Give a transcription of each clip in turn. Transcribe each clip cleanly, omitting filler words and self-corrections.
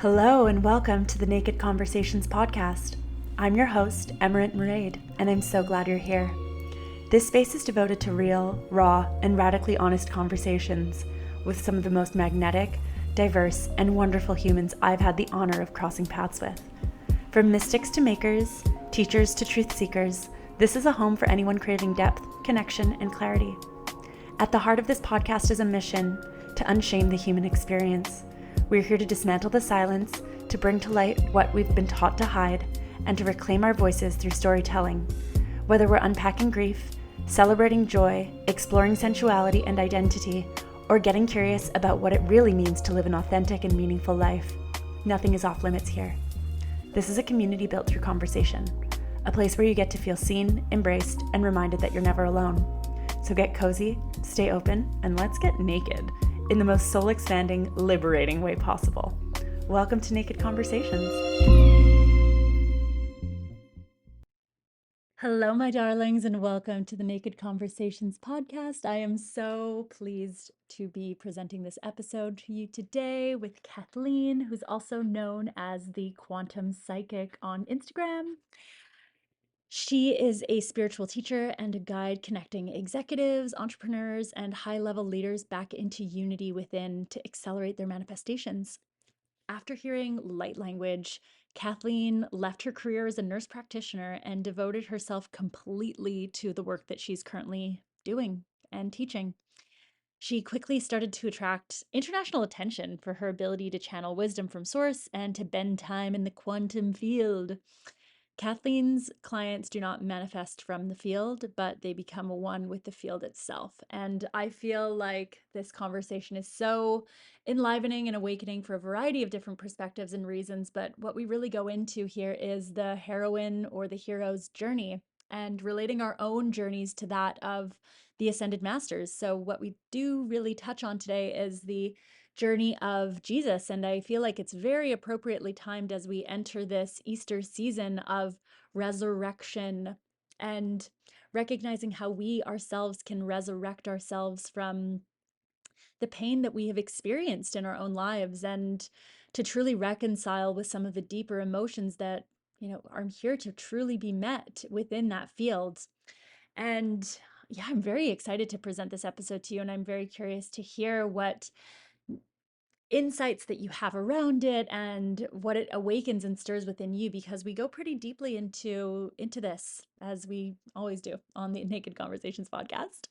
Hello and welcome to the Naked Conversations podcast. I'm your host, Emerald Murade, and I'm so glad you're here. This space is devoted to real, raw, and radically honest conversations with some of the most magnetic, diverse, and wonderful humans I've had the honor of crossing paths with. From mystics to makers, teachers to truth seekers, this is a home for anyone craving depth, connection, and clarity. At the heart of this podcast is a mission to unshame the human experience. We're here to dismantle the silence, to bring to light what we've been taught to hide, and to reclaim our voices through storytelling. Whether we're unpacking grief, celebrating joy, exploring sensuality and identity, or getting curious about what it really means to live an authentic and meaningful life, nothing is off limits here. This is a community built through conversation, a place where you get to feel seen, embraced, and reminded that you're never alone. So get cozy, stay open, and let's get naked in the most soul-expanding, liberating way possible. Welcome to Naked Conversations. Hello, my darlings, and welcome to the Naked Conversations podcast. I am so pleased to be presenting this episode to you today with Kathleen, who's also known as the Quantum Psychic on Instagram. She is a spiritual teacher and a guide connecting executives, entrepreneurs, and high-level leaders back into unity within to accelerate their manifestations. After hearing light language, Kathleen left her career as a nurse practitioner and devoted herself completely to the work that she's currently doing and teaching. She quickly started to attract international attention for her ability to channel wisdom from source and to bend time in the quantum field. Kathleen's clients do not manifest from the field, but they become one with the field itself. And I feel like this conversation is so enlivening and awakening for a variety of different perspectives and reasons. But what we really go into here is the heroine or the hero's journey and relating our own journeys to that of the Ascended Masters. So what we do really touch on today is the journey of Jesus. And I feel like it's very appropriately timed as we enter this Easter season of resurrection and recognizing how we ourselves can resurrect ourselves from the pain that we have experienced in our own lives and to truly reconcile with some of the deeper emotions that, are here to truly be met within that field. And yeah, I'm very excited to present this episode to you, and I'm very curious to hear what insights that you have around it and what it awakens and stirs within you, because we go pretty deeply into this, as we always do on the Naked Conversations podcast.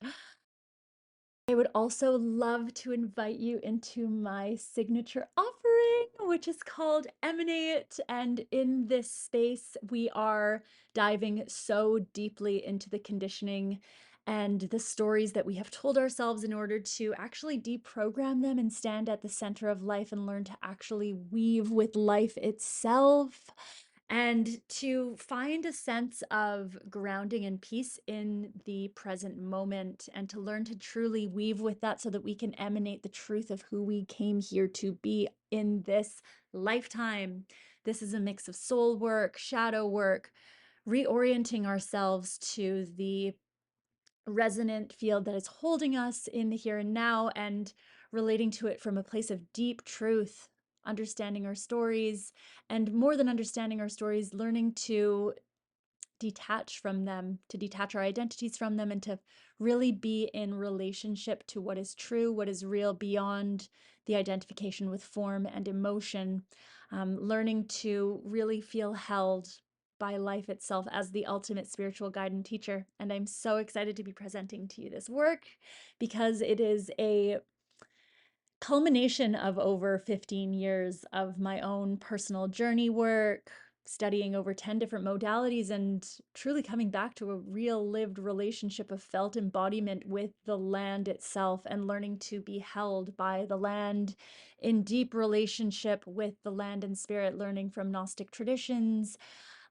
I would also love to invite you into my signature offering, which is called Emanate. And in this space, we are diving so deeply into the conditioning and the stories that we have told ourselves in order to actually deprogram them and stand at the center of life and learn to actually weave with life itself, and to find a sense of grounding and peace in the present moment, and to learn to truly weave with that so that we can emanate the truth of who we came here to be in this lifetime. This is a mix of soul work, shadow work, reorienting ourselves to the resonant field that is holding us in the here and now, and relating to it from a place of deep truth, understanding our stories, and more than understanding our stories, learning to detach from them, to detach our identities from them, and to really be in relationship to what is true, what is real, beyond the identification with form and emotion. Learning to really feel held by life itself as the ultimate spiritual guide and teacher. And I'm so excited to be presenting to you this work because it is a culmination of over 15 years of my own personal journey work, studying over 10 different modalities, and truly coming back to a real lived relationship of felt embodiment with the land itself, and learning to be held by the land in deep relationship with the land and spirit, learning from Gnostic traditions,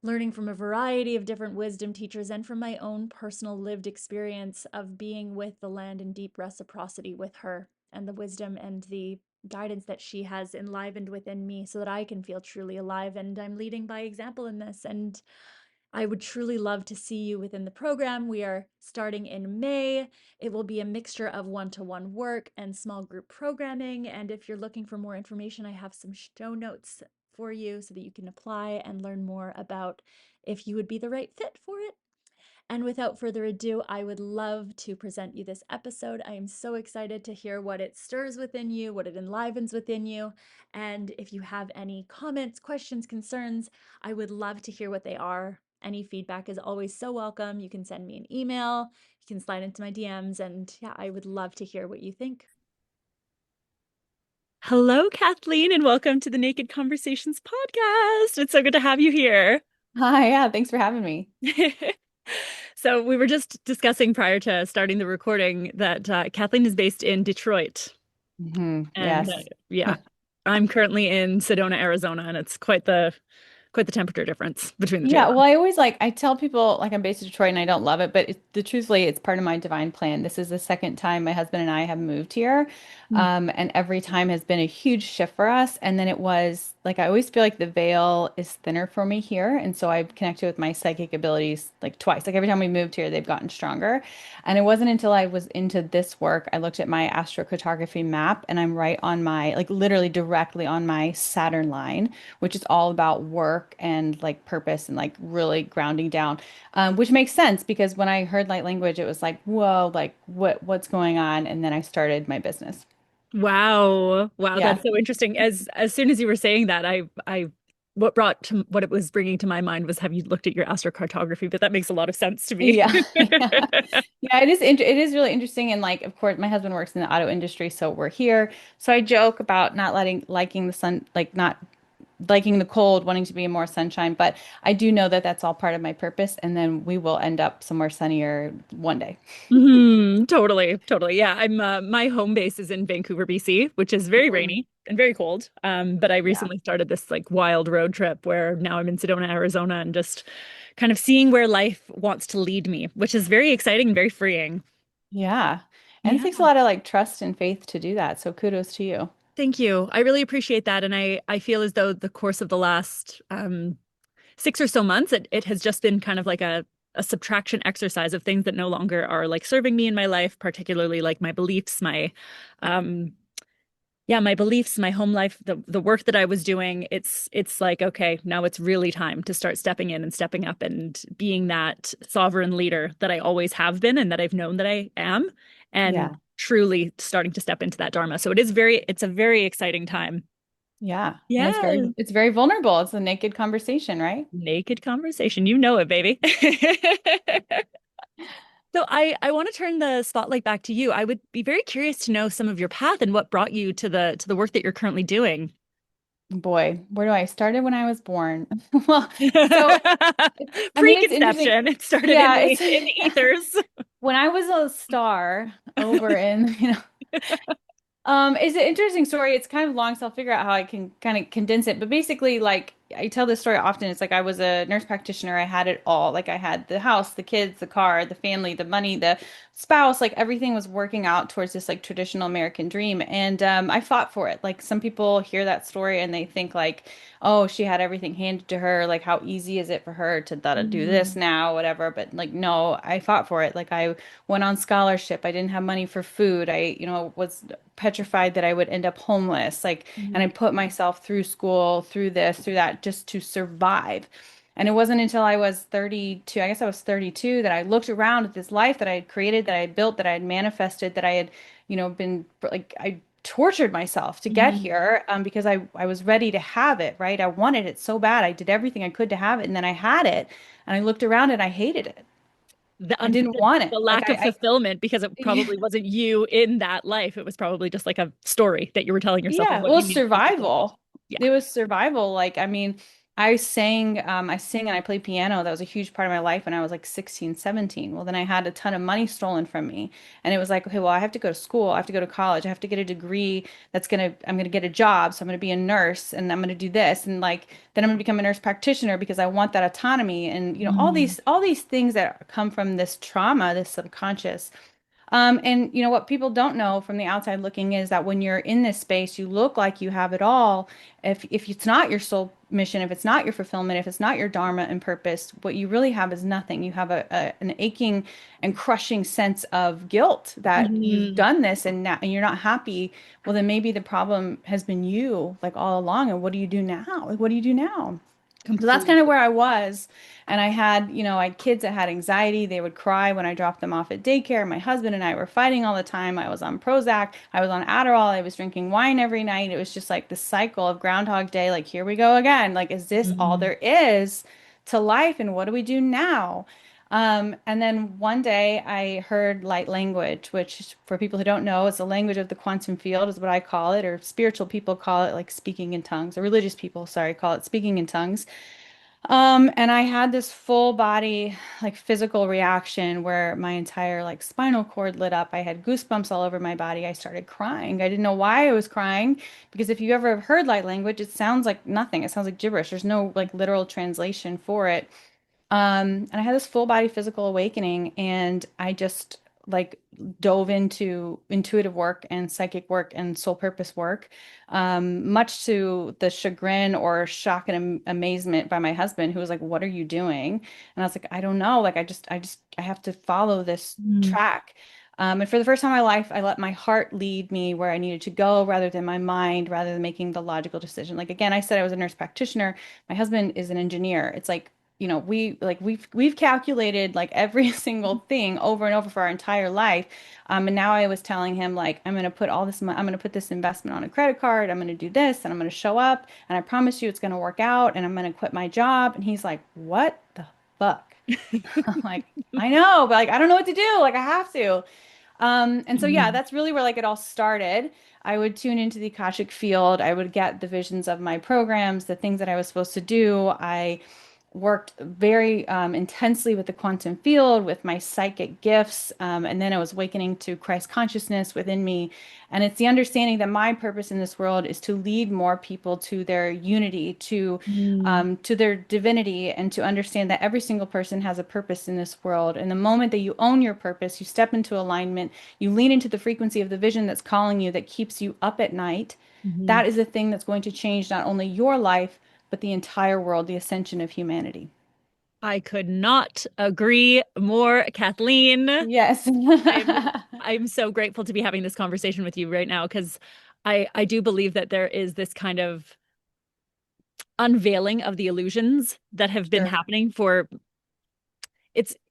learning from a variety of different wisdom teachers, and from my own personal lived experience of being with the land in deep reciprocity with her and the wisdom and the guidance that she has enlivened within me so that I can feel truly alive. And I'm leading by example in this. And I would truly love to see you within the program. We are starting in May. It will be a mixture of one-to-one work and small group programming. And if you're looking for more information, I have some show notes for you so that you can apply and learn more about if you would be the right fit for it. And without further ado, I would love to present you this episode. I am so excited to hear what it stirs within you, what it enlivens within you. And if you have any comments, questions, concerns, I would love to hear what they are. Any feedback is always so welcome. You can send me an email, you can slide into my DMs, and yeah, I would love to hear what you think. Hello, Kathleen, and welcome to the Naked Conversations podcast. It's so good to have you here. Hi, yeah, thanks for having me. So we were just discussing prior to starting the recording that Kathleen is based in Detroit, and Yes. yeah, I'm currently in Sedona, Arizona, and it's quite the temperature difference between the two Yeah, of well, them. I tell people like I'm based in Detroit and I don't love it, but truthfully, it's part of my divine plan. This is the second time my husband and I have moved here. Mm. And every time has been a huge shift for us. And then it was like I always feel like the veil is thinner for me here. And so I've connected with my psychic abilities like twice. Like every time we moved here, they've gotten stronger. And it wasn't until I was into this work, I looked at my astro cartography map and I'm right on my, like literally directly on my Saturn line, which is all about work and like purpose and like really grounding down, which makes sense because when I heard light language, it was like, whoa, like what's going on? And then I started my business. Wow, wow, Yeah. that's so interesting. As soon as you were saying that, I what it was bringing to my mind was, have you looked at your astrocartography? But that makes a lot of sense to me. Yeah. Yeah. Yeah, it is really interesting. And like, of course, my husband works in the auto industry, so we're here. So I joke about not liking the sun, like not liking the cold, wanting to be in more sunshine. But I do know that that's all part of my purpose. And then we will end up somewhere sunnier one day. Totally, totally. Yeah, I'm my home base is in Vancouver, BC, which is very Mhm. rainy and very cold. But I Yeah. recently started this like wild road trip where now I'm in Sedona, Arizona, and just kind of seeing where life wants to lead me, which is very exciting and very freeing. Yeah. And it Yeah. takes a lot of like trust and faith to do that. So kudos to you. Thank you. I really appreciate that. And I feel as though the course of the last 6 or so months, it has just been kind of like a subtraction exercise of things that no longer are like serving me in my life, particularly like my beliefs, um my beliefs, my home life, the work that I was doing. It's like, okay, now it's really time to start stepping in and stepping up and being that sovereign leader that I always have been and that I've known that I am, and Yeah. truly starting to step into that dharma. So it's a very exciting time. Yeah. And Yeah. it's very vulnerable. It's a naked conversation, right? Naked conversation. You know it, baby. So I want to turn the spotlight back to you. I would be very curious to know some of your path and what brought you to the work that you're currently doing. Boy, where do I started when I was born? Well, so I mean, it's interesting. Pre-conception. It started Yeah, in the ethers. when I was a star over in, it's an interesting story. It's kind of long, so I'll figure out how I can kind of condense it. But basically, like I tell this story often. It's like I was a nurse practitioner. I had it all. Like I had the house, the kids, the car, the family, the money, the spouse. Like everything was working out towards this like traditional American dream. And I fought for it. Like some people hear that story and they think like, oh, she had everything handed to her. Like how easy is it for her to do this Mm, now, whatever. But like no, I fought for it. Like I went on scholarship. I didn't have money for food. Was petrified that I would end up homeless. Like, and I mm, put myself through school, through this, through that, just to survive. And it wasn't until I was 32, I guess I was 32, that I looked around at this life that I had created, that I had built, that I had manifested, that I had, been like, I tortured myself to get mm. here because I was ready to have it, right? I wanted it so bad. I did everything I could to have it. And then I had it. And I looked around and I hated it. I didn't want it. The Like, lack of fulfillment because it I probably wasn't you in that life. It was probably just like a story that you were telling yourself of Yeah, what well, you needed to be successful. survival. Yeah. It was survival. Like, I mean, I sing and I play piano. That was a huge part of my life when I was like 16, 17. Well, then I had a ton of money stolen from me. And it was like, okay, well, I have to go to school. I have to go to college. I have to get a degree I'm gonna get a job. So I'm gonna be a nurse and I'm gonna do this. And like, then I'm gonna become a nurse practitioner because I want that autonomy. And, Mm, all these things that come from this trauma, this subconscious. And you know what people don't know from the outside looking is that when you're in this space, you look like you have it all. If it's not your soul mission, if it's not your fulfillment, if it's not your dharma and purpose, what you really have is nothing. You have an aching and crushing sense of guilt that you've Mhm. done this and now and you're not happy. Well, then maybe the problem has been you like all along. And what do you do now? Like, what do you do now? So that's kind of Completely. where I was. And I had, you know, I had kids that had anxiety. They would cry when I dropped them off at daycare. My husband and I were fighting all the time. I was on Prozac. I was on Adderall. I was drinking wine every night. It was just like the cycle of Groundhog Day. Like, here we go again. Like, is this all Mhm. there is to life? And what do we do now? And then one day I heard light language, which for people who don't know, is the language of the quantum field, is what I call it, or spiritual people call it like speaking in tongues, or religious people, sorry, call it speaking in tongues. And I had this full body, like physical reaction where my entire like spinal cord lit up. I had goosebumps all over my body. I started crying. I didn't know why I was crying because if you ever have heard light language, it sounds like nothing. It sounds like gibberish. There's no like literal translation for it. And I had this full body physical awakening, and I just like dove into intuitive work and psychic work and soul purpose work, much to the chagrin or shock and amazement by my husband, who was like, "What are you doing?" And I was like, "I don't know. Like, I have to follow this Mhm. track." And for the first time in my life, I let my heart lead me where I needed to go rather than my mind, rather than making the logical decision. Like again, I said I was a nurse practitioner. My husband is an engineer. It's like you know, we've calculated like every single thing over and over for our entire life. And now I was telling him like I'm gonna put all this I'm gonna put this investment on a credit card, I'm gonna do this, and I'm gonna show up, and I promise you it's gonna work out, and I'm gonna quit my job. And he's like, "What the fuck?" I'm like, I know, but like I don't know what to do. Like I have to. And so yeah, Mhm. that's really where like it all started. I would tune into the Akashic field. I would get the visions of my programs, the things that I was supposed to do. I worked very intensely with the quantum field, with my psychic gifts, and then I was awakening to Christ consciousness within me. And it's the understanding that my purpose in this world is to lead more people to their unity, Mhm. to their divinity, and to understand that every single person has a purpose in this world. And the moment that you own your purpose, you step into alignment, you lean into the frequency of the vision that's calling you, that keeps you up at night. Mhm. That is the thing that's going to change not only your life, but the entire world, the ascension of humanity. I could not agree more, Kathleen. Yes. I'm I'm so grateful to be having this conversation with you right now because I do believe that there is this kind of unveiling of the illusions that have been Sure. happening for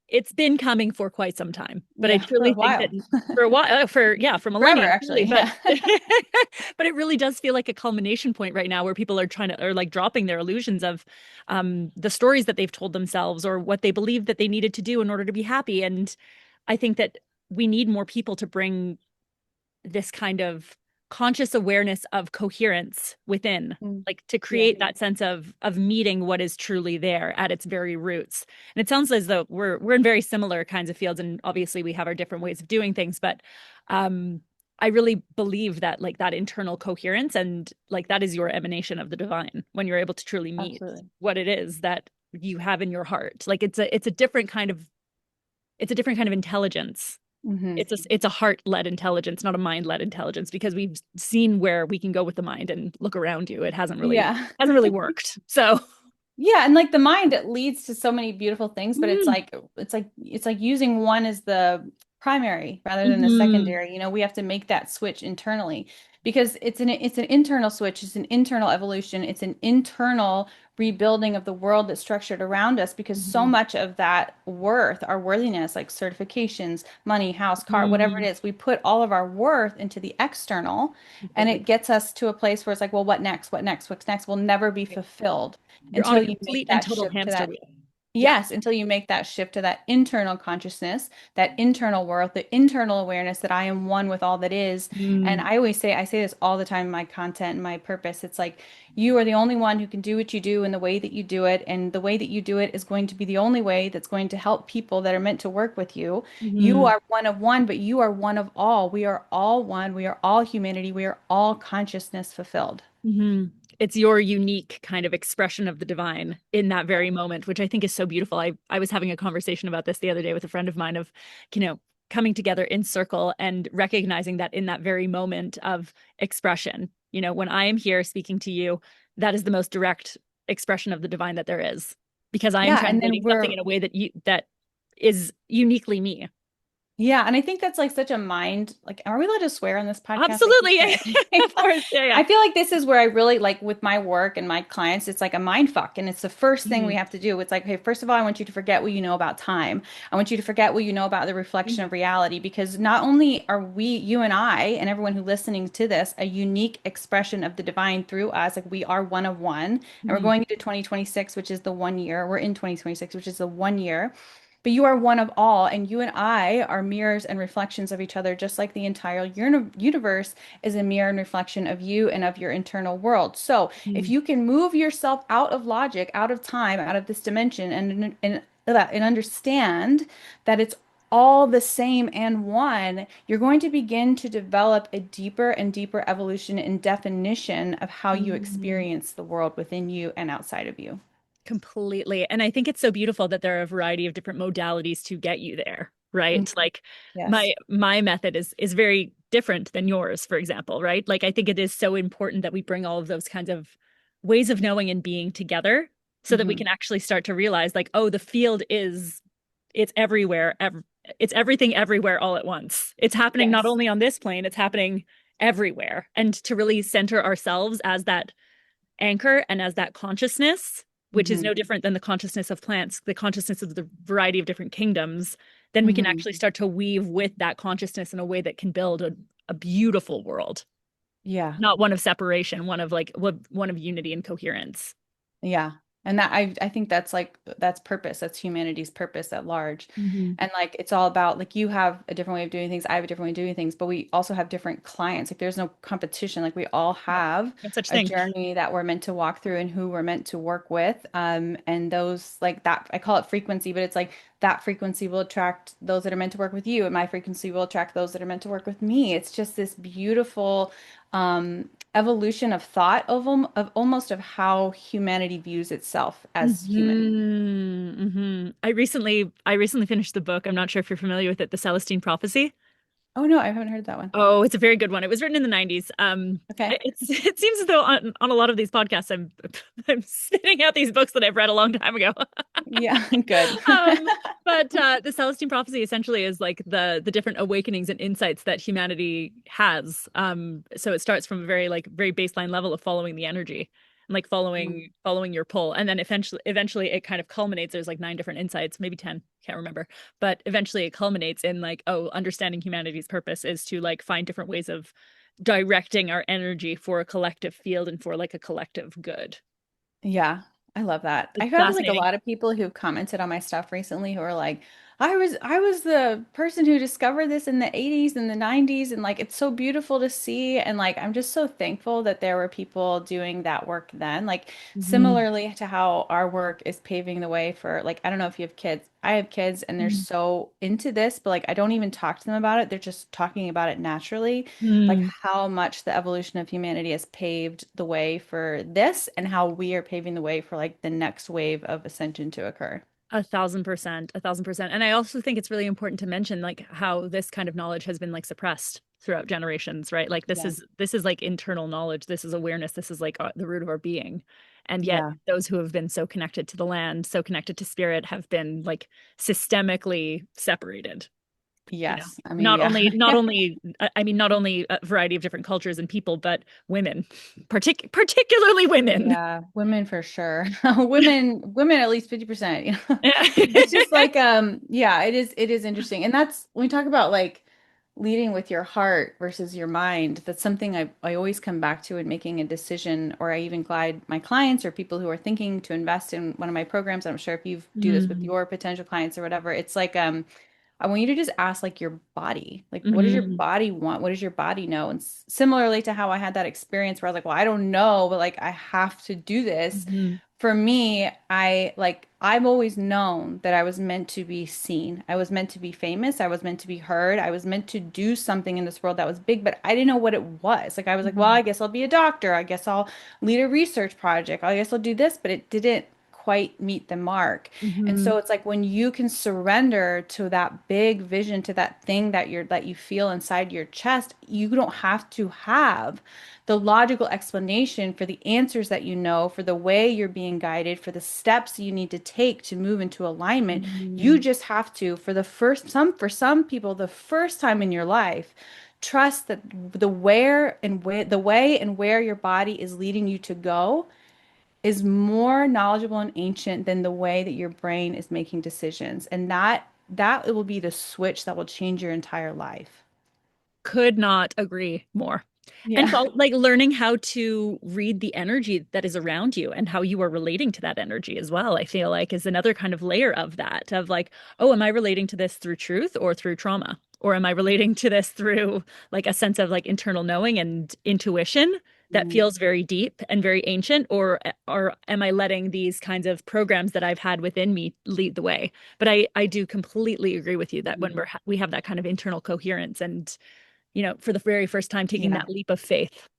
it's been coming for quite some time. But I Yeah, for a truly think that while. for a while for yeah, for Forever, millennia, actually. truly, but Yeah. but it really does feel like a culmination point right now where people are trying to or like dropping their illusions of the stories that they've told themselves or what they believed that they needed to do in order to be happy. And I think that we need more people to bring this kind of conscious awareness of coherence within, Mm. like to Yeah, create that sense of meeting what is truly there at its very roots. And it sounds as though we're in very similar kinds of fields, and obviously we have our different ways of doing things, but um I really believe that like that internal coherence and like that is your emanation of the divine when you're able to truly meet absolutely. what it is that you have in your heart. Like it's a different kind of it's a different kind of intelligence. Hmm. It's a heart-led intelligence, not a mind-led intelligence, because we've seen where we can go with the mind and look around you. It Yeah. hasn't really worked. So, Yeah, and like the mind, it leads to so many beautiful things, but mm, it's like using one as the primary rather than the mhm, secondary. You know, we have to make that switch internally because it's an internal switch, it's an internal evolution, it's an internal rebuilding of the world that's structured around us because so mhm, much of that worth, our worthiness, like certifications, money, house, car, whatever it mhm. is, we put all of our worth into the external, and Completely. it gets us to a place where it's like, well, what next? What next? What's next? We'll never be fulfilled You're on until a you make complete and that total shift to hamster that. wheel. Yeah. Yes, until you make that shift to that internal consciousness, that internal worth, the internal awareness that I am one with all that is. And Mm, I say this all the time in my content and my purpose. It's like you are the only one who can do what you do in the way that you do it. And the way that you do it is going to be the only way that's going to help people that are meant to work with you. You mhm, are one of one, but you are one of all. We are all one. We are all humanity. We are all consciousness fulfilled. mhm. It's your unique kind of expression of the divine in that very moment, which I think is so beautiful. I was having a conversation about this the other day with a friend of mine of, you know, coming together in circle and recognizing that in that very moment of expression. You know, when I am here speaking to you, that is the most direct expression of the divine that there is, because I am Yeah, and then translating something in a way that is uniquely me. yeah, and I think that's like such a mind, like, are we allowed to swear on this podcast? I keep Absolutely. saying, Of course. Yeah, yeah. I feel like this is where I really like with my work and my clients, it's like a mind fuck. And it's the first thing we Mhm. have to do. It's like, okay, first of all, I want you to forget what you know about time. I want you to forget what you know about the reflection of reality, because not only are we, you and I, and everyone who listening to this, a unique expression of the divine through us, like we are one of one, and we're Mhm. going into 2026, which is the 1 year. We're in 2026, which is the 1 year. But you are one of all, and you and I are mirrors and reflections of each other, just like the entire universe is a mirror and reflection of you and of your internal world. So, if Mhm. you can move yourself out of logic, out of time, out of this dimension, and understand that it's all the same and one, you're going to begin to develop a deeper and deeper evolution and definition of how you Mhm. experience the world within you and outside of you. Completely. And I think it's so beautiful that there are a variety of different modalities to get you there, right? Mhm. Like Yes. my method is very different than yours, for example, right? Like I think it is so important that we bring all of those kinds of ways of knowing and being together so that we Hmm. can actually start to realize like, oh, the field is it's everywhere, it's everything everywhere all at once. It's happening not Yes. only on this plane, it's happening everywhere. And to really center ourselves as that anchor and as that consciousness, which is Hmm. no different than the consciousness of plants, the consciousness of the variety of different kingdoms, then we can Hmm. actually start to weave with that consciousness in a way that can build a beautiful world, Yeah. not one of separation, one of like one of unity and coherence. Yeah. And that I think that's like that's purpose. That's humanity's purpose at large. Mhm. And like it's all about like you have a different way of doing things, I have a different way of doing things, but we also have different clients. Like there's no competition. Like we all No, have no such a thing. journey that we're meant to walk through and who we're meant to work with. And those like that I call it frequency, but it's like that frequency will attract those that are meant to work with you, and my frequency will attract those that are meant to work with me. It's just this beautiful evolution of thought of almost of how humanity views itself as human. I recently finished the book. I'm not sure if you're familiar with it, The Celestine Prophecy. Oh no, I haven't heard that one. Oh, it's a very good one. It was written in the 90s. Okay. It seems as though on a lot of these podcasts, I'm spitting out these books that I've read a long time ago. Yeah, good. Um, but the Celestine Prophecy essentially is like the different awakenings and insights that humanity has. So it starts from a very baseline level of following the energy and like following your pull, and then eventually it kind of culminates. There's like 9 different insights, maybe 10, can't remember, but eventually it culminates in like, oh, understanding humanity's purpose is to like find different ways of directing our energy for a collective field and for like a collective good. Yeah, I love that. It's I've had like a fascinating. lot of people who've commented on my stuff recently who are like, I was the person who discovered this in the 80s and the 90s, and like it's so beautiful to see, and like I'm just so thankful that there were people doing that work then. Like Mhm. similarly to how our work is paving the way for like I don't know if you have kids. I have kids and they're so into this, but like I don't even talk to them about it. They're just talking about it naturally, like Mhm. how much the evolution of humanity has paved the way for this and how we are paving the way for like the next wave of ascension to occur. 1,000%, 1,000%. And I also think it's really important to mention like how this kind of knowledge has been like suppressed throughout generations, right? Like this Yeah. is this is like internal knowledge. This is awareness. This is like the root of our being. And yet Yeah. those who have been so connected to the land, so connected to spirit have been like systemically separated. You know, Yes. I mean, not yeah. only I mean not only a variety of different cultures and people, but women, particularly women. Yeah, women for sure. Women at least 50%, you know. It's just Yeah. like yeah, it is interesting. And that's when we talk about like leading with your heart versus your mind. That's something I always come back to in making a decision, or I even guide my clients or people who are thinking to invest in one of my programs. I'm sure if you do this with Mm, your potential clients or whatever, it's like I want you to just ask like your body, like what does your mhm, body want? What does your body know? And similarly to how I had that experience where I was like, well, I don't know, but like I have to do this. mhm, For me, I've always known that I was meant to be seen. I was meant to be famous. I was meant to be heard. I was meant to do something in this world that was big, but I didn't know what it was. Like I was like, well, mhm, I guess I'll be a doctor. I guess I'll lead a research project. I guess I'll do this, but it didn't quite meet the mark. And Mm-hmm. so it's like when you can surrender to that big vision, to that thing that you feel inside your chest, you don't have to have the logical explanation for the answers that you know, for the way you're being guided, for the steps you need to take to move into alignment. You Mm-hmm. just have to, for some people, the first time in your life, trust that the way and where your body is leading you to go is more knowledgeable and ancient than the way that your brain is making decisions. And that it will be the switch that will change your entire life. Could not agree more. And Yeah. so, like learning how to read the energy that is around you and how you are relating to that energy as well, I feel like is another kind of layer of that, of like, oh, am I relating to this through truth or through trauma? Or am I relating to this through like a sense of like internal knowing and intuition that Mhm. feels very deep and very ancient? Or am I letting these kinds of programs that I've had within me lead the way? But I do completely agree with you that when we have that kind of internal coherence and for the very first time taking Yeah. that leap of faith,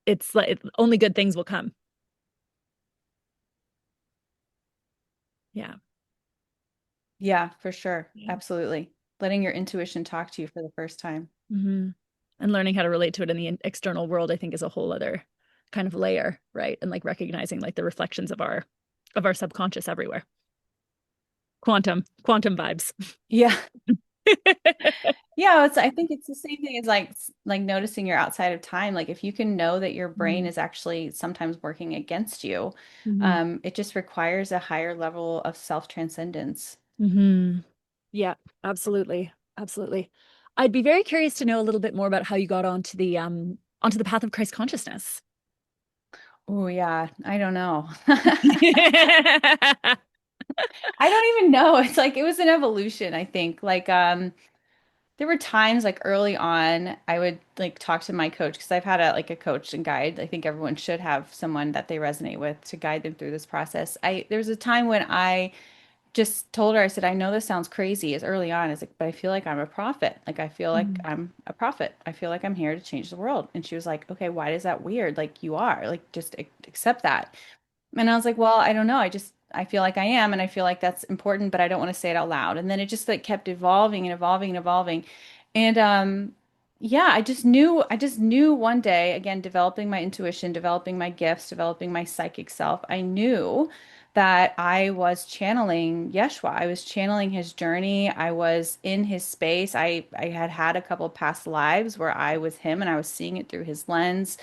it's like only good things will come. Yeah. Yeah, for sure. Yeah. Absolutely. Letting your intuition talk to you for the first time. Hmm. And learning how to relate to it in the external world, I think, is a whole other kind of layer, right? And like recognizing like the reflections of our subconscious everywhere. Quantum vibes. Yeah. Yeah, I think it's the same thing as like noticing you're outside of time. Like if you can know that your brain is actually sometimes working against you, Mm-hmm. it just requires a higher level of self-transcendence. Hmm. Yeah, absolutely. Absolutely. I'd be very curious to know a little bit more about how you got onto the path of Christ consciousness. Oh yeah, I don't know. I don't even know. It's like it was an evolution, I think. There were times like early on I would like talk to my coach because I've had a coach and guide. I think everyone should have someone that they resonate with to guide them through this process. I There was a time when I just told her, I said, I know this sounds crazy as early on. It's like, but I feel like I'm a prophet. Like I feel like Mhm. I'm a prophet. I feel like I'm here to change the world. And she was like, okay, why is that weird? Like you are. Like just accept that. And I was like, well, I don't know. I feel like I am, and I feel like that's important, but I don't want to say it out loud. And then it just like kept evolving and evolving and evolving. And yeah, I just knew one day, again, developing my intuition, developing my gifts, developing my psychic self. I knew that I was channeling Yeshua. I was channeling his journey. I was in his space. I had had a couple of past lives where I was him and I was seeing it through his lens.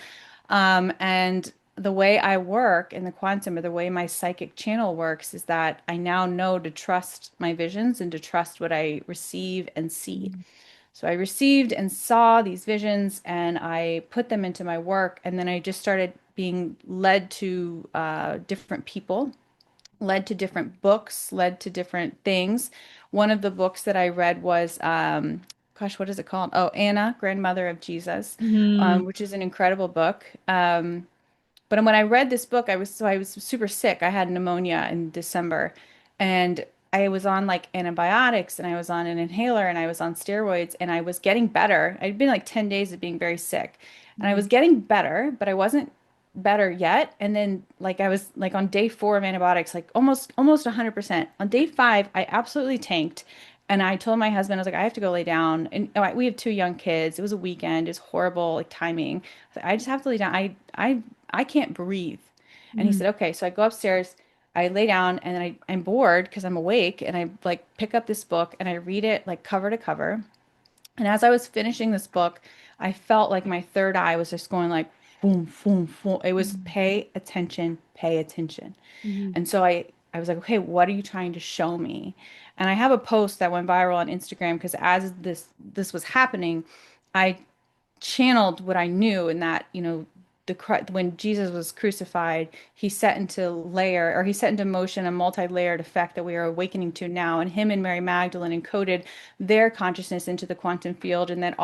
And the way I work in the quantum, or the way my psychic channel works, is that I now know to trust my visions and to trust what I receive and see. Mhm. So I received and saw these visions and I put them into my work. And then I just started being led to different people, led to different books, led to different things. One of the books that I read was, gosh, what is it called? Oh, Anna, Grandmother of Jesus, Mhm. which is an incredible book. But when I read this book, I was super sick. I had pneumonia in December, and I was on like antibiotics, and I was on an inhaler, and I was on steroids, and I was getting better. I'd been like 10 days of being very sick, and I Mhm. was getting better, but I wasn't better yet. And then like I was like on day 4 of antibiotics, like almost 100%. On day 5, I absolutely tanked. And I told my husband, I was like, I have to go lay down. And we have 2 young kids. It was a weekend. It's horrible, like timing. I just have to lay down. I can't breathe. And he Mhm. said, okay. So I go upstairs, I lay down, and then I'm bored because I'm awake. And I like pick up this book and I read it like cover to cover. And as I was finishing this book, I felt like my third eye was just going like boom, boom, boom. It was Mhm. pay attention, pay attention. Mhm. And so I was like, okay, what are you trying to show me? And I have a post that went viral on Instagram because as this was happening, I channeled what I knew in that, when Jesus was crucified, he set into motion a multi-layered effect that we are awakening to now. And him and Mary Magdalene encoded their consciousness into the quantum field. And that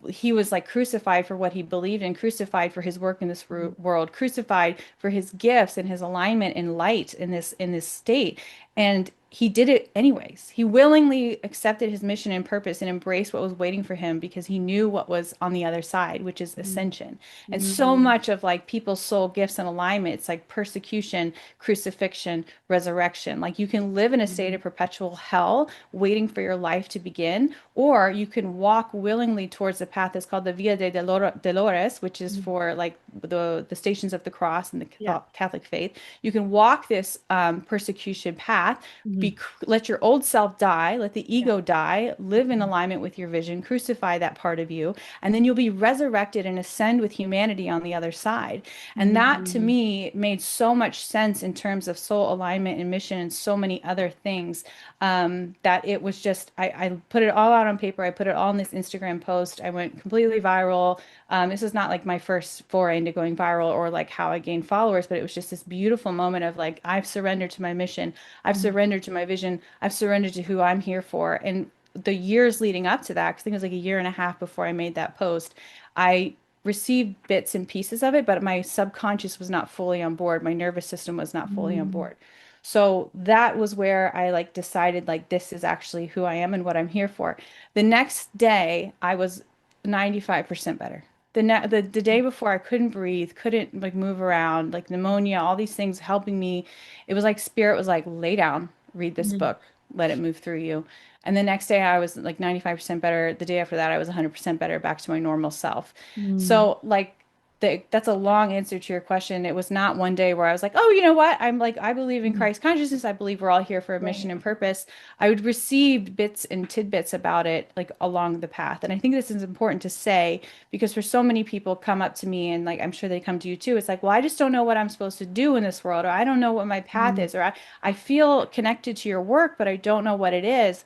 he was like crucified for what he believed in, crucified for his work in this world, crucified for his gifts and his alignment in light in this state. And he did it anyways. He willingly accepted his mission and purpose and embraced what was waiting for him because he knew what was on the other side, which is Mm, ascension. And so mm, much of like people's soul gifts and alignment, it's like persecution, crucifixion, resurrection. Like you can live in a state mm, of perpetual hell waiting for your life to begin, or you can walk willingly towards the path that's called the Via de Dolores, which is mm. for like the Stations of the Cross and the Yeah. Catholic faith. You can walk this persecution path, Mhm. let your old self die, let the Yeah. ego die, live in Mhm. alignment with your vision, crucify that part of you, and then you'll be resurrected and ascend with humanity on the other side. And that to Mhm. me made so much sense in terms of soul alignment and mission and so many other things, that it was just, I put it all out on paper. I put it all in this Instagram post. I went completely viral. This is not like my first foray into going viral or like how I gained followers, but it was just this beautiful moment of like, I've surrendered to my mission. I've Mhm. surrendered to my vision. I've surrendered to who I'm here for. And the years leading up to that, 'cause I think it was like a year and a half before I made that post, I received bits and pieces of it, but my subconscious was not fully on board. My nervous system was not fully on Mhm. board. So that was where I like decided like this is actually who I am and what I'm here for. The next day, I was 95% better. The day before I couldn't breathe, couldn't like move around, like pneumonia, all these things helping me. It was like spirit was like, lay down, read this Mhm. book, let it move through you. And the next day I was like 95% better. The day after that I was 100% better, back to my normal self. Mhm. So like that's a long answer to your question. It was not one day where I was like, oh, you know what? I'm like, I believe in Mhm. Christ consciousness. I believe we're all here for a mission Right. and purpose. I would receive bits and tidbits about it like along the path. And I think this is important to say because for so many people come up to me and like I'm sure they come to you too. It's like, well, I just don't know what I'm supposed to do in this world, or I don't know what my path Mhm. is, or I feel connected to your work, but I don't know what it is.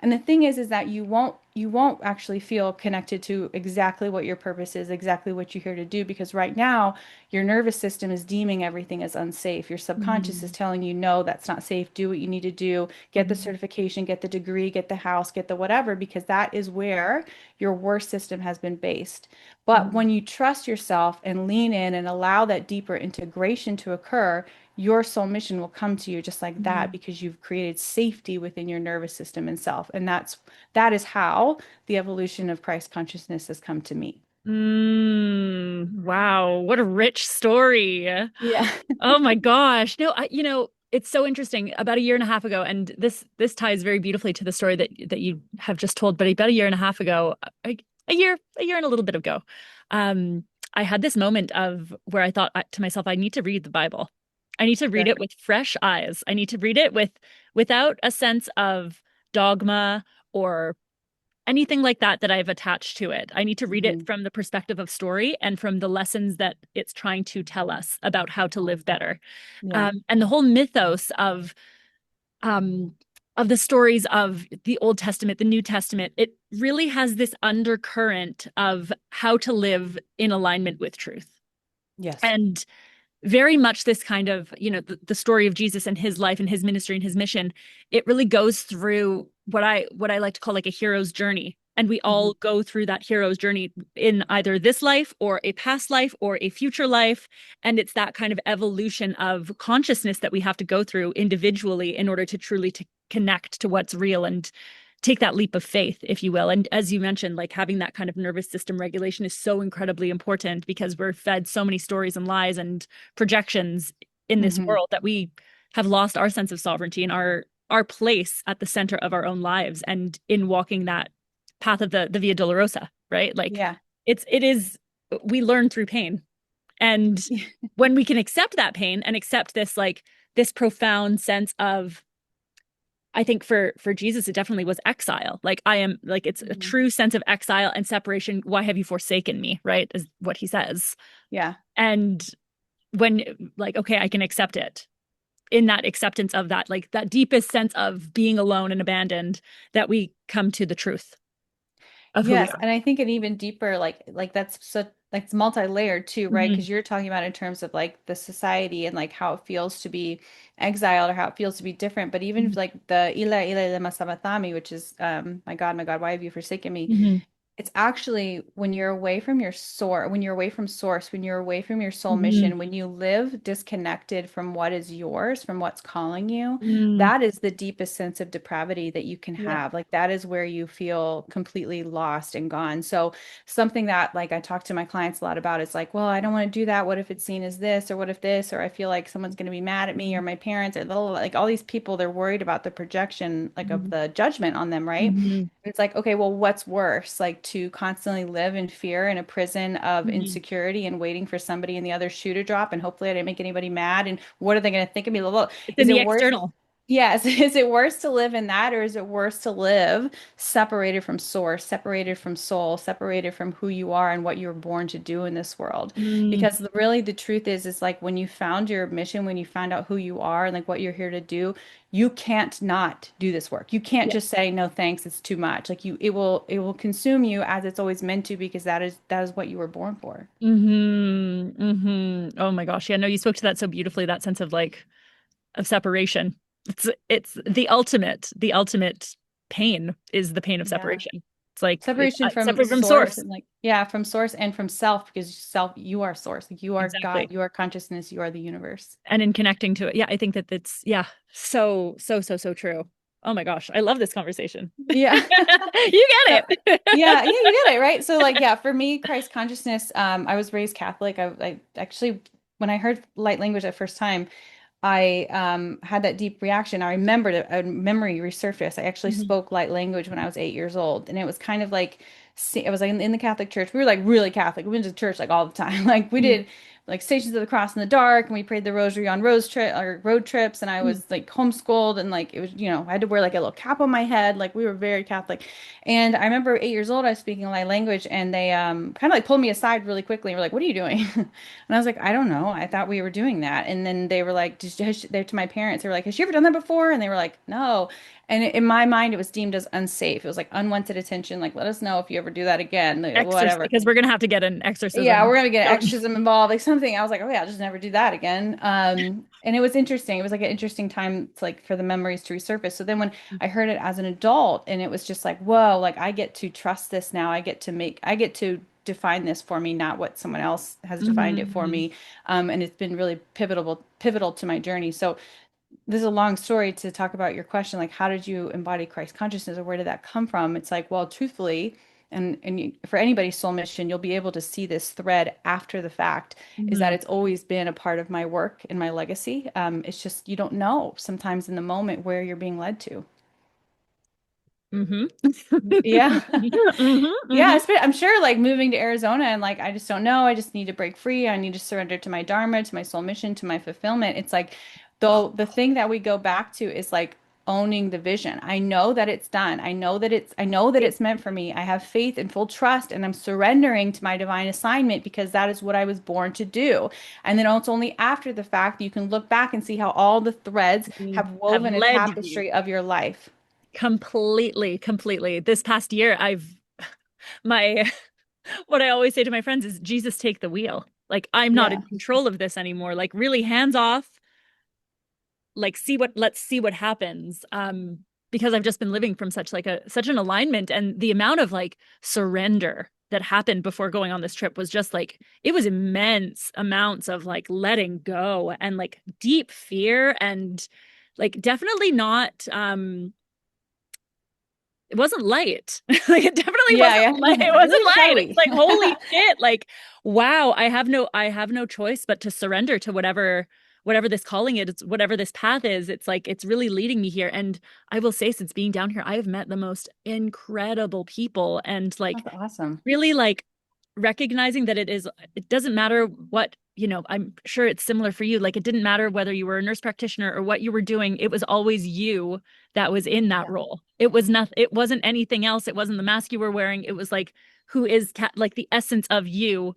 And the thing is that you won't actually feel connected to exactly what your purpose is, exactly what you're here to do, because right now your nervous system is deeming everything as unsafe. Your subconscious is Mhm. telling you, no, that's not safe. Do what you need to do. Get the Mhm. certification, get the degree, get the house, get the whatever, because that is where your worst system has been based. But Mhm. when you trust yourself and lean in and allow that deeper integration to occur, your soul mission will come to you just like that Mhm. because you've created safety within your nervous system and self. And that is how the evolution of Christ consciousness has come to me. Wow, what a rich story. Yeah. Oh my gosh. No, it's so interesting. About a year and a half ago, and this ties very beautifully to the story that you have just told, but about a year and a half ago, a year and a little bit ago, um, I had this moment of where I thought to myself, I need to read the Bible. I need to read Sure. it with fresh eyes. I need to read it without a sense of dogma or anything like that I've attached to it. I need to read it Hmm. from the perspective of story and from the lessons that it's trying to tell us about how to live better. Yeah. And the whole mythos um, of the stories of the Old Testament, the New Testament, it really has this undercurrent of how to live in alignment with truth. Yes. And very much this kind of, the story of Jesus and his life and his ministry and his mission, it really goes through what I like to call like a hero's journey. And we Hmm. all go through that hero's journey in either this life or a past life or a future life. And it's that kind of evolution of consciousness that we have to go through individually in order to truly to connect to what's real and take that leap of faith, if you will. And as you mentioned, like having that kind of nervous system regulation is so incredibly important because we're fed so many stories and lies and projections in this Hmm. world that we have lost our sense of sovereignty and our place at the center of our own lives and in walking that path of the Via Dolorosa, right? Like Yeah. it is we learn through pain. And when we can accept that pain and accept this profound sense of, I think for Jesus, it definitely was exile. Like I am, like it's a Mhm. true sense of exile and separation. Why have you forsaken me? Right, is what he says. Yeah. And when like, okay, I can accept it. In that acceptance of that, like that deepest sense of being alone and abandoned, that we come to the truth of who we Yes, are. and I think an even deeper like that's so like it's multi-layered too, right? Mhm. Because you're talking about in terms of like the society and like how it feels to be exiled or how it feels to be different. But even Mhm. like the Ila Ila Lema Sabatami, which is my God, why have you forsaken me? Mhm. It's actually when you're away from your source, when you're away from source, when you're away from your soul Mm-hmm. mission, when you live disconnected from what is yours, from what's calling you, Mm. that is the deepest sense of depravity that you can Yeah. have. Like that is where you feel completely lost and gone. So something that like I talk to my clients a lot about is like, well, I don't want to do that. What if it's seen as this, or what if this, or I feel like someone's going to be mad at me, or my parents, or like all these people, they're worried about the projection, like of Mm-hmm. the judgment on them, right? Mm-hmm. It's like, okay, well, what's worse? Like to constantly live in fear in a prison of Mm-hmm. insecurity and waiting for somebody in the other shoe to drop, and hopefully I didn't make anybody mad. And what are they going to think of me? Blah, blah, blah. It's in Is the it worse? external. Yes. Is it worse to live in that, or is it worse to live separated from source, separated from soul, separated from who you are and what you were born to do in this world? Mm. Because really the truth is like when you found your mission, when you found out who you are and like what you're here to do, you can't not do this work. You can't Yeah. just say no thanks, it's too much. Like it will consume you as it's always meant to because that is what you were born for. Mm-hmm. Mm-hmm. Oh my gosh. Yeah, no, you spoke to that so beautifully, that sense of like of separation. It's the ultimate pain is the pain of Yeah. separation. It's like Separation from separate from source source. and like yeah, from source and from self because self you are source. Like you are God, Exactly. you are consciousness, you are the universe. And in connecting to it. Yeah, I think that that's yeah, so true. Oh my gosh, I love this conversation. Yeah. You So get it. yeah, you get it, right? So like yeah, for me, Christ consciousness, I was raised Catholic. I actually when I heard light language that first time, I had that deep reaction. I remembered a memory resurfaced. I actually Mhm. spoke light language when I was 8 years old, and it was kind of like I was like in the Catholic Church. We were like really Catholic. We went to church like all the time. Like we Mhm. did like Stations of the Cross in the dark, and we prayed the Rosary on road trips. And I Mhm. was like homeschooled, and like it was I had to wear like a little cap on my head. Like we were very Catholic. And I remember 8 years old, I was speaking light language, and they kind of like pulled me aside really quickly and were like, "What are you doing?" And I was like, I don't know. I thought we were doing that. And then they were like, they're to my parents. They were like, has she ever done that before? And they were like, no. And in my mind, it was deemed as unsafe. It was like unwanted attention. Like, let us know if you ever do that again. Like, Exorcism, whatever. because we're gonna have to get an Yeah, exorcism we're gonna get done. exorcism involved, like something. I was like, oh yeah, I'll just never do that again. And it was interesting. It was like an interesting time to, like for the memories to resurface. So then when I heard it as an adult, and it was just like, whoa, like I get to trust this now. I get to define this for me, not what someone else has defined it for Mhm. me. And it's been really pivotal to my journey. So this is a long story to talk about your question, like how did you embody Christ consciousness or where did that come from? It's like, well, truthfully, for anybody's soul mission, you'll be able to see this thread after the fact, is that Mhm. it's always been a part of my work and my legacy. It's just you don't know sometimes in the moment where you're being led to. Mhm. Yeah. Mhm. Yeah, Mhm. I'm sure like moving to Arizona and like I just don't know. I just need to break free. I need to surrender to my dharma, to my soul mission, to my fulfillment. It's like though the thing that we go back to is like owning the vision. I know that it's done. I know that It it's meant for me. I have faith and full trust and I'm surrendering to my divine assignment because that is what I was born to do. And then it's only after the fact that you can look back and see how all the threads have have woven a led you tapestry of your life. completely, completely. This past year, I've my what I always say to my friends is Jesus, take the wheel. Like I'm not in Yeah. control of this anymore. Like really hands off. Like let's see what happens. Because I've just been living from such an alignment, and the amount of like surrender that happened before going on this trip was just like it was immense amounts of like letting go and like deep fear and like definitely not it wasn't light. Like it definitely Yeah, wasn't yeah. light. It wasn't Really light. It's shadowy. like holy shit. Like wow, I have no choice but to surrender to whatever this calling is, whatever this path is. It's like it's really leading me here. And I will say, since being down here, I have met the most incredible people and like That's awesome. really like recognizing that it doesn't matter what, I'm sure it's similar for you. Like it didn't matter whether you were a nurse practitioner or what you were doing. It was always you that was in that Yeah. role. It wasn't anything else. It wasn't the mask you were wearing. It was like who is like the essence of you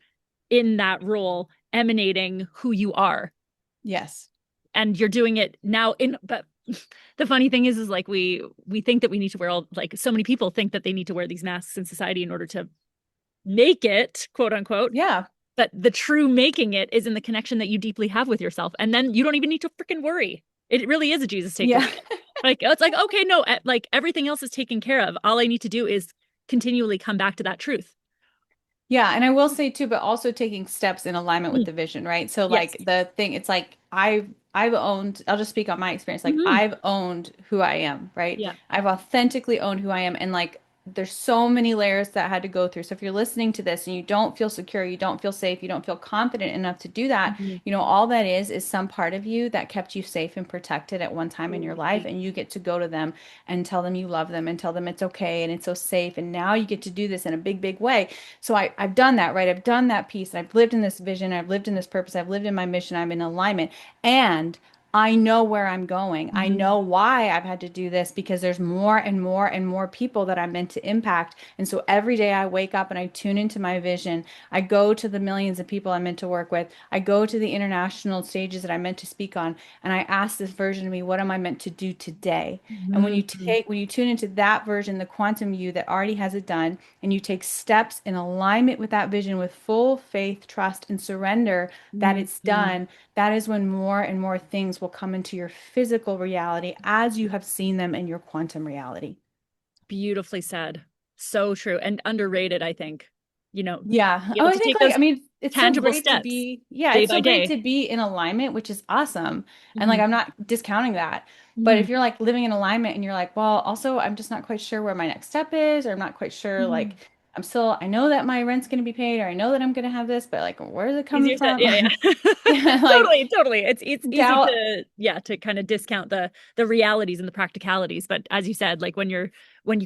in that role emanating who you are. Yes. And you're doing it now but the funny thing is like we think that we need to wear all like so many people think that they need to wear these masks in society in order to make it, quote unquote. Yeah. But the true making it is in the connection that you deeply have with yourself. And then you don't even need to freaking worry. It really is a Jesus take the Yeah. wheel. Like it's like, okay, no, like everything else is taken care of. All I need to do is continually come back to that truth. Yeah, and I will say too, but also taking steps in alignment with Mm. the vision, right? So Yes. like the thing, it's like I've owned, I'll just speak on my experience. Like Hmm. I've owned who I am, right? Yeah. I've authentically owned who I am, and like there's so many layers that I had to go through. So if you're listening to this and you don't feel secure, you don't feel safe, you don't feel confident enough to do that, Mhm. you know, all that is some part of you that kept you safe and protected at one time in your life, Totally. and you get to go to them and tell them you love them and tell them it's okay and it's so safe, and now you get to do this in a big, big way. So I've done that, right? I've done that piece. I've lived in this vision. I've lived in this purpose. I've lived in my mission. I'm in alignment. And I know where I'm going. I Mhm. know why I've had to do this because there's more and more and more people that I'm meant to impact. And so every day I wake up and I tune into my vision. I go to the millions of people I'm meant to work with. I go to the international stages that I'm meant to speak on. And I ask this version of me, what am I meant to do today? And Mhm. when you tune into that version, the quantum you that already has it done, and you take steps in alignment with that vision with full faith, trust, and surrender that it's Mhm. done, that is when more and more things will come into your physical reality as you have seen them in your quantum reality. Beautifully said. So true and underrated, I think. Yeah. Be Oh, able I to think take like, those I mean, it's so tangible great to steps be, yeah, day it's by so great day. to be in alignment, which is awesome. And like, Hmm. I'm not discounting that. But Hmm. if you're like living in alignment and you're like, well, also, I'm just not quite sure where my next step is, or I'm not quite sure, like, Hmm. I know that my rent's going to be paid, or I know that I'm going to have this, but like, where's it coming Easier said. from? Yeah, Like, yeah. yeah, like Totally, totally. It's easy doubt. to, yeah, to kind of discount the realities and the practicalities. But as you said, like when you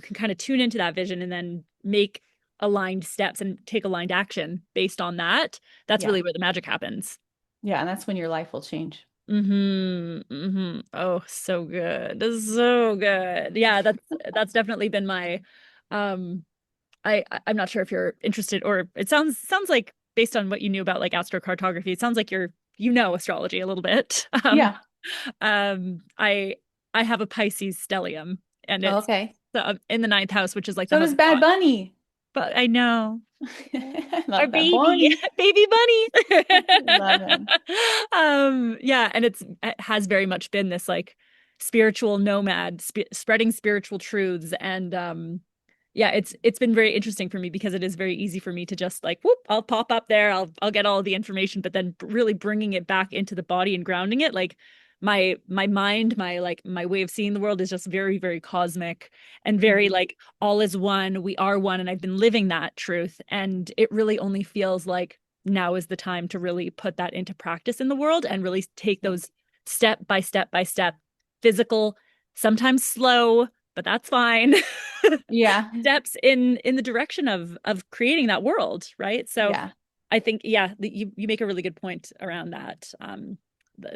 can kind of tune into that vision and then make aligned steps and take aligned action based on that, that's Yeah. really where the magic happens. Yeah. And that's when your life will change. Mm-hmm. Mm-hmm. Oh, so good. So good. Yeah, that's definitely been my um I'm not sure if you're interested, or it sounds like based on what you knew about like astrocartography, it sounds like you know astrology a little bit. Yeah. I have a Pisces stellium, and Oh, it's okay. in the ninth house, which is like the So house does of Bad thought. Bunny. But I know I our love that baby, Bunny. baby bunny. Love him. Yeah, and it has very much been this like spiritual nomad, spreading spiritual truths, and yeah, it's been very interesting for me because it is very easy for me to just like whoop, I'll pop up there, I'll get all the information, but then really bringing it back into the body and grounding it, like my mind, my way of seeing the world is just very, very cosmic and very Mhm. like all is one, we are one, and I've been living that truth, and it really only feels like now is the time to really put that into practice in the world and really take Yeah. those step by step by step, physical, sometimes slow, but that's fine. Yeah. Steps in the direction of creating that world, right? So Yeah. I think, yeah, you make a really good point around that.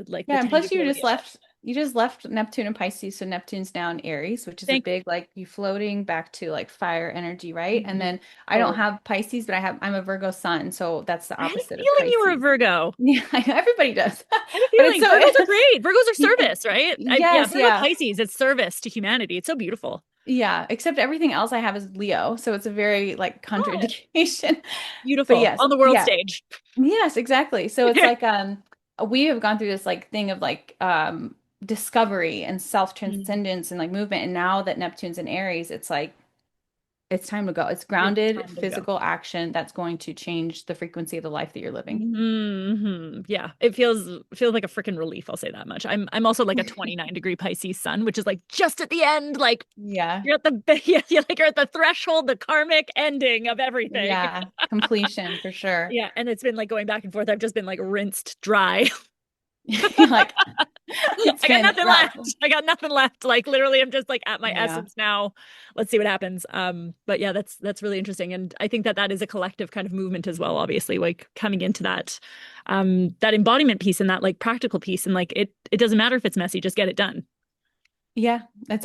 Like the Yeah. And plus tangibility of it. you just left Neptune and Pisces. So Neptune's now in Aries, which is a Thank big, like you floating back to like fire energy, right? And Mhm. then I don't Totally. have Pisces, but I'm a Virgo sun. So that's the I had a opposite of feeling you were a Pisces. Virgo. Yeah, everybody does. I had a But it's feeling so, Virgos are great. Virgos are yeah, service, right? Yeah, yes, Virgo yeah. Pisces, it's service to humanity. It's so beautiful. Yeah, except everything else I have is Leo, so it's a very like Oh, contraindication. But beautiful. yes, On the world yeah. stage. Yes, exactly. So it's like we have gone through this like thing of like discovery and Mm. self-transcendence and like movement, and now that Neptune's in Aries, it's like it's time to go. It's It's grounded time to go. physical action that's going to change the frequency of the life that you're living. Yeah, it feels like a freaking relief. I'll say that much. I'm also like a 29-degree Pisces sun, which is like just at the end, like Yeah. you're at the yeah, you're at the threshold, the karmic ending of everything. Yeah, completion for sure. Yeah, and it's been like going back and forth. I've just been like rinsed dry. You're like it's I got been nothing rough. left. I got nothing left. Like literally, I'm just like at my Yeah. essence now. Let's see what happens. But yeah, that's really interesting, and I think that that is a collective kind of movement as well. Obviously, like coming into that embodiment piece and that like practical piece, and like it doesn't matter if it's messy, just get it done. Yeah,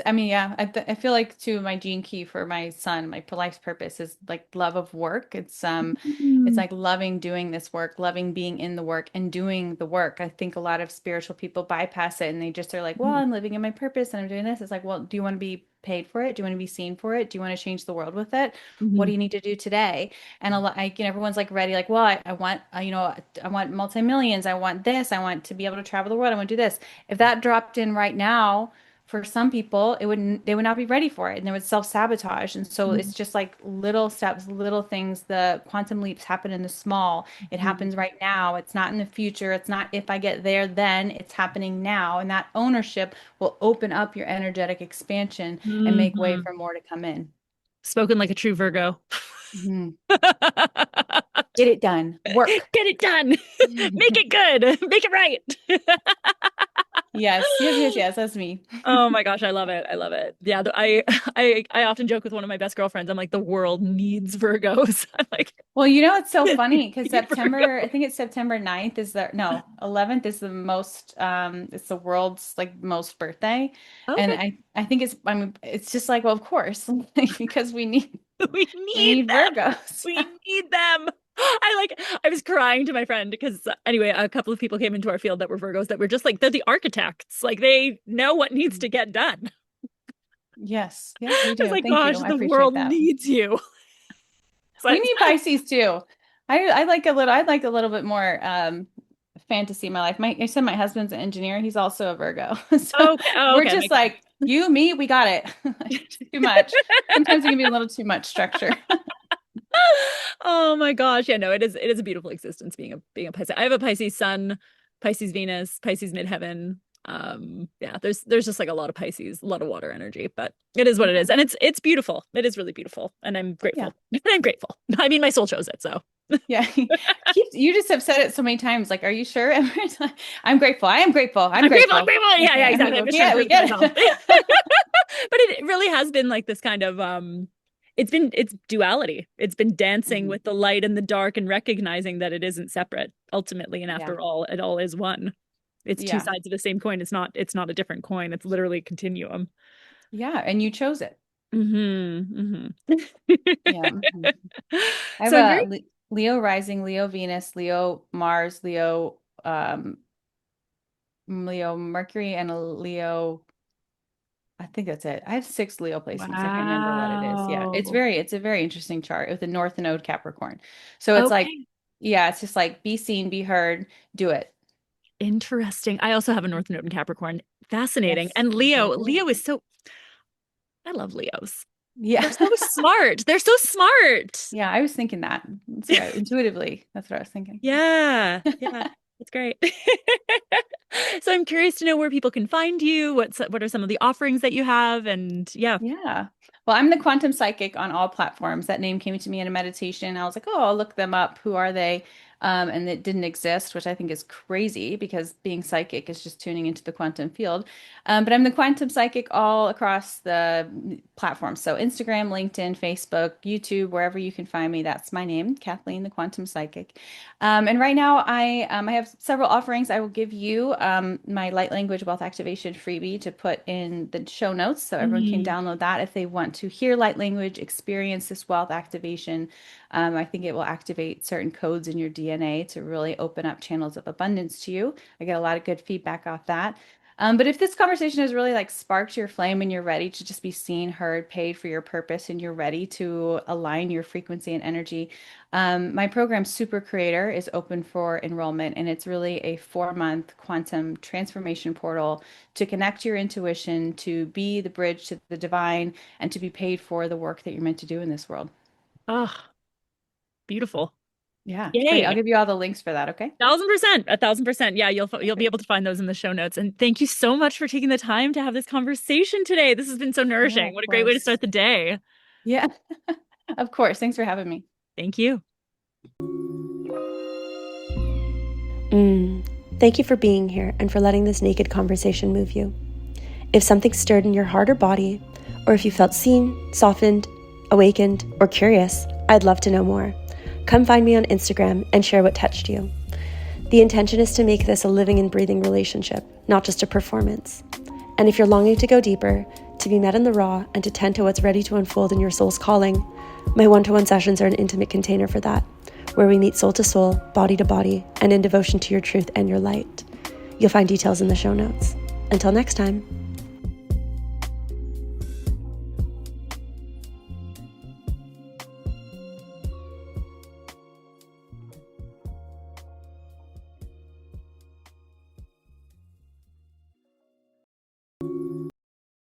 I mean, yeah, I feel like too my gene key for my son, my life's purpose is like love of work. It's Mm. like loving doing this work, loving being in the work and doing the work. I think a lot of spiritual people bypass it and they just are like, well, I'm living in my purpose and I'm doing this. It's like, well, do you want to be paid for it? Do you want to be seen for it? Do you want to change the world with it? What do Mhm. you need to do today? And a lot, like, everyone's like ready, like, well, I want, I want multi-millions. I want this. I want to be able to travel the world. I want to do this. If that dropped in right now, for some people, they would not be ready for it and they would self-sabotage. And so Mhm. it's just like little steps, little things. The quantum leaps happen in the small. It Mhm. happens right now. It's not in the future. It's not if I get there, then it's happening now. And that ownership will open up your energetic expansion and make way Mhm. for more to come in. Spoken like a true Virgo. Mhm. Get it done. Work. Get it done. Make it good. Make it right. Yes, yes, yes, yes. That's me. Oh my gosh, I love it. I love it. Yeah, I often joke with one of my best girlfriends. I'm like, the world needs Virgos. I'm like, Well, it's so we funny because need September, I Virgos. think it's September 9th is the, no, 11th is the most, it's the world's like most birthday. And Okay. I think I mean, it's just like, well, of course, because We we need need them. Virgos. We need them. I was crying to my friend because anyway, a couple of people came into our field that were Virgos that were just like they're the architects. Like they know what needs to get done. Yes. Yeah, we I was do. like, Thank you. gosh, I the appreciate world that. needs you. So We need Pisces too. I'd like a little bit more fantasy in my life. I said my husband's an engineer. He's also a Virgo. So okay. Oh, we're okay, just makes sense. like, you, me, we got it. Like, too much. Sometimes it can be a little too much structure. Oh my gosh. Yeah, no, it is a beautiful existence being a Pisces. I have a Pisces sun, Pisces Venus, Pisces midheaven. Yeah, there's just like a lot of Pisces, a lot of water energy, but it is what it Yeah. is. And it's beautiful. It is really beautiful. And I'm Yeah. grateful. I'm grateful. I mean, my soul chose it, so Yeah. You just have said it so many times. Like, are you sure? I'm grateful. I am grateful. I'm I'm grateful, I'm grateful. grateful. Yeah, Okay, yeah, I'm exactly. grateful. I'm just trying to Yeah, prove we it to get myself. it. But it really has been like this kind of it's duality. It's been dancing Mhm. with the light and the dark and recognizing that it isn't separate ultimately. And Yeah. after all, it all is one. It's two Yeah. sides of the same coin. It's not a different coin. It's literally a continuum. Yeah. And you chose it. Mm-hmm. Yeah. Mhm. I have So I'm a very Leo rising, Leo Venus, Leo Mars, Leo Mercury, and a Leo. I think that's it. I have six Leo placements. I can't remember what it is. Yeah, wow. it's a very interesting chart with the North Node Capricorn. So it's like, Okay. yeah, it's just like be seen, be heard, do it. Interesting. I also have a North Node in Capricorn. Fascinating. Yes, And very Leo, cool. Leo is so I love Leos. Yeah, They're so smart. They're so smart. yeah. I was thinking that. That's what intuitively. That's what I was thinking. Yeah. Yeah. It's great. So I'm curious to know where people can find you. What are some of the offerings that you have? And yeah. Yeah. Well, I'm the quantum psychic on all platforms. That name came to me in a meditation. I was like, oh, I'll look them up. Who are they? And it didn't exist, which I think is crazy because being psychic is just tuning into the quantum field. But I'm the quantum psychic all across the platforms. So Instagram, LinkedIn, Facebook, YouTube, wherever you can find me, that's my name, Kathleen the Quantum Psychic. And right now, I have several offerings. I will give you my light language wealth activation freebie to put in the show notes so everyone can Mm. download that if they want to hear light language, experience this wealth activation. I think it will activate certain codes in your DNA to really open up channels of abundance to you. I get a lot of good feedback off that. But if this conversation has really like sparked your flame and you're ready to just be seen, heard, paid for your purpose, and you're ready to align your frequency and energy, my program Super Creator is open for enrollment, and it's really a 4-month quantum transformation portal to connect your intuition, to be the bridge to the divine, and to be paid for the work that you're meant to do in this world. Oh, beautiful. Yeah, it's great. I'll Yay. give you all the links for that, okay? 1,000%. 1,000%. Yeah, you'll be Okay. able to find those in the show notes. And thank you so much for taking the time to have this conversation today. This has been so Yeah, nourishing. of What a great way to course. start the day. Yeah, of course. Thanks for having me. Thank you. Thank you for being here and for letting this naked conversation move you. If something stirred in your heart or body, or if you felt seen, softened, awakened, or curious, I'd love to know more. Come find me on Instagram and share what touched you. The intention is to make this a living and breathing relationship, not just a performance. And if you're longing to go deeper, to be met in the raw, and to tend to what's ready to unfold in your soul's calling, my one-to-one sessions are an intimate container for that, where we meet soul to soul, body to body, and in devotion to your truth and your light. You'll find details in the show notes. Until next time.